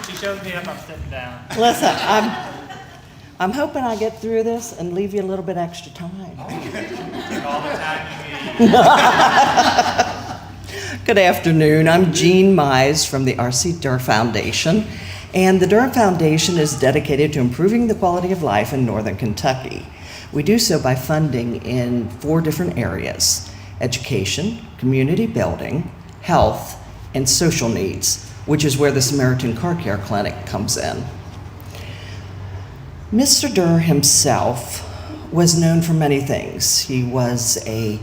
She shows me up, I'm sitting down. Listen, I'm hoping I get through this and leave you a little bit extra time. All the time you need. Good afternoon. I'm Jean Mize from the R.C. Durr Foundation, and the Durr Foundation is dedicated to improving the quality of life in Northern Kentucky. We do so by funding in 4 different areas: education, community building, health, and social needs, which is where the Samaritan Car Care Clinic comes in. Mr. Durr himself was known for many things. He was a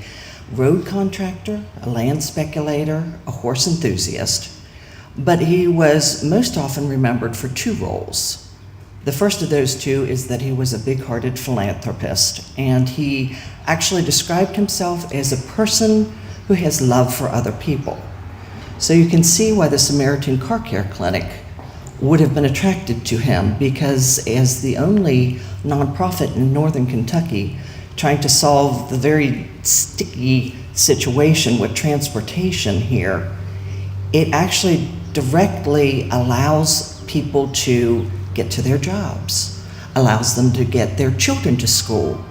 road contractor, a land speculator, a horse enthusiast, but he was most often remembered for 2 roles. The first of those 2 is that he was a big-hearted philanthropist, and he actually described himself as a person who has love for other people. So you can see why the Samaritan Car Care Clinic would have been attracted to him, because as the only nonprofit in Northern Kentucky trying to solve the very sticky situation with transportation here, it actually directly allows people to get to their jobs, allows them to get their children to school,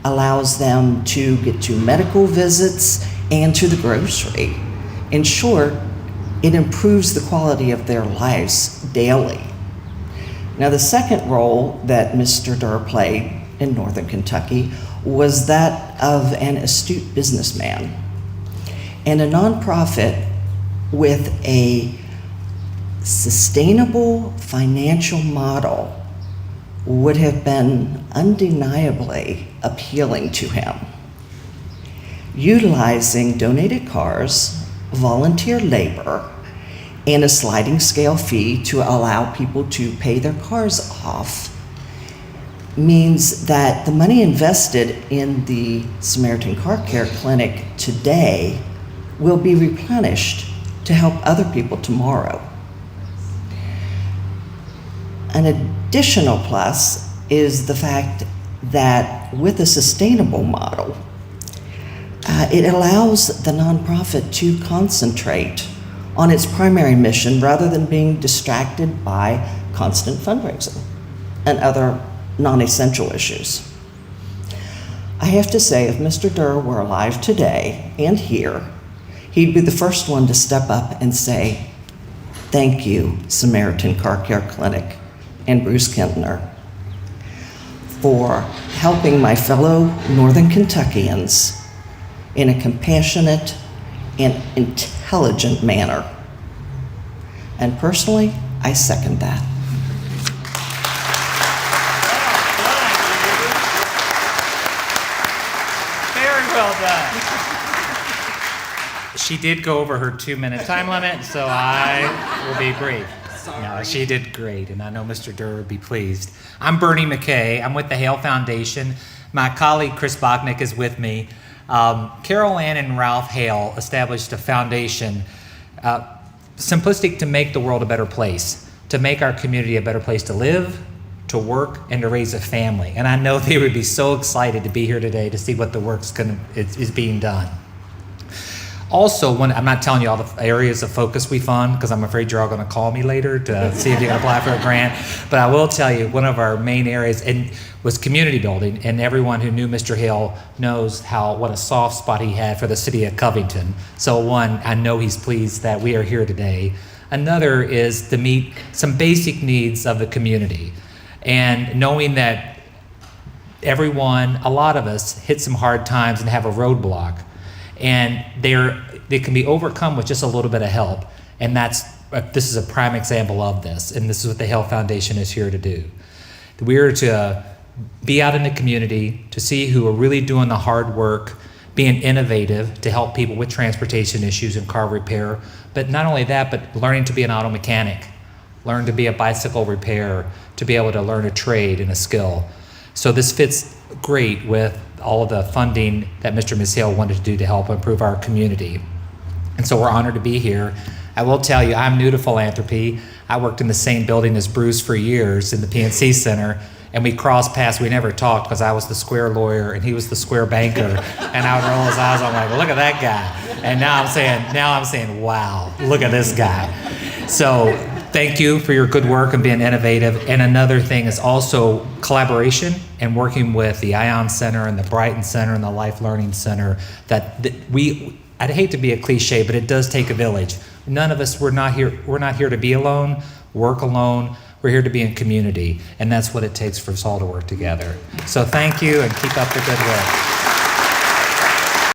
allows them to get to medical visits and to the grocery. In short, it improves the quality of their lives daily. Now, the second role that Mr. Durr played in Northern Kentucky was that of an astute businessman. And a nonprofit with a sustainable financial model would have been undeniably appealing to him. Utilizing donated cars, volunteer labor, and a sliding scale fee to allow people to pay their cars off means that the money invested in the Samaritan Car Care Clinic today will be replenished to help other people tomorrow. An additional plus is the fact that with a sustainable model, it allows the nonprofit to concentrate on its primary mission rather than being distracted by constant fundraising and other non-essential issues. I have to say, if Mr. Durr were alive today and here, he'd be the first one to step up and say, "Thank you, Samaritan Car Care Clinic and Bruce Kentner, for helping my fellow Northern Kentuckians in a compassionate and intelligent manner." And personally, I second that. Very well done. She did go over her 2-minute time limit, so I will be brief. No, she did great, and I know Mr. Durr would be pleased. I'm Bernie McKay. I'm with the Haile Foundation. My colleague Chris Bachnick is with me. Carol Ann and Ralph Haile established a foundation, simplistic, to make the world a better place, to make our community a better place to live, to work, and to raise a family. And I know they would be so excited to be here today to see what the work is being done. Also, I'm not telling you all the areas of focus we fund, because I'm afraid you're all going to call me later to see if you can apply for a grant. But I will tell you, one of our main areas was community building, and everyone who knew Mr. Haile knows what a soft spot he had for the city of Covington. So one, I know he's pleased that we are here today. Another is to meet some basic needs of the community, and knowing that everyone, a lot of us, hit some hard times and have a roadblock. And they can be overcome with just a little bit of help. And this is a prime example of this. And this is what the Haile Foundation is here to do. We're to be out in the community, to see who are really doing the hard work, being innovative to help people with transportation issues and car repair. But not only that, but learning to be an auto mechanic, learn to be a bicycle repairer, to be able to learn a trade and a skill. So this fits great with all of the funding that Mr. and Ms. Haile wanted to do to help improve our community. And so we're honored to be here. I will tell you, I'm new to philanthropy. I worked in the same building as Bruce for years in the PNC Center, and we crossed paths. We never talked because I was the square lawyer and he was the square banker. And I would roll his eyes. I'm like, well, look at that guy. And now I'm saying, wow, look at this guy. So thank you for your good work and being innovative. And another thing is also collaboration and working with the Ion Center and the Brighton Center and the Life Learning Center. I'd hate to be a cliche, but it does take a village. None of us, we're not here to be alone, work alone. We're here to be in community, and that's what it takes for us all to work together. So thank you, and keep up the good work.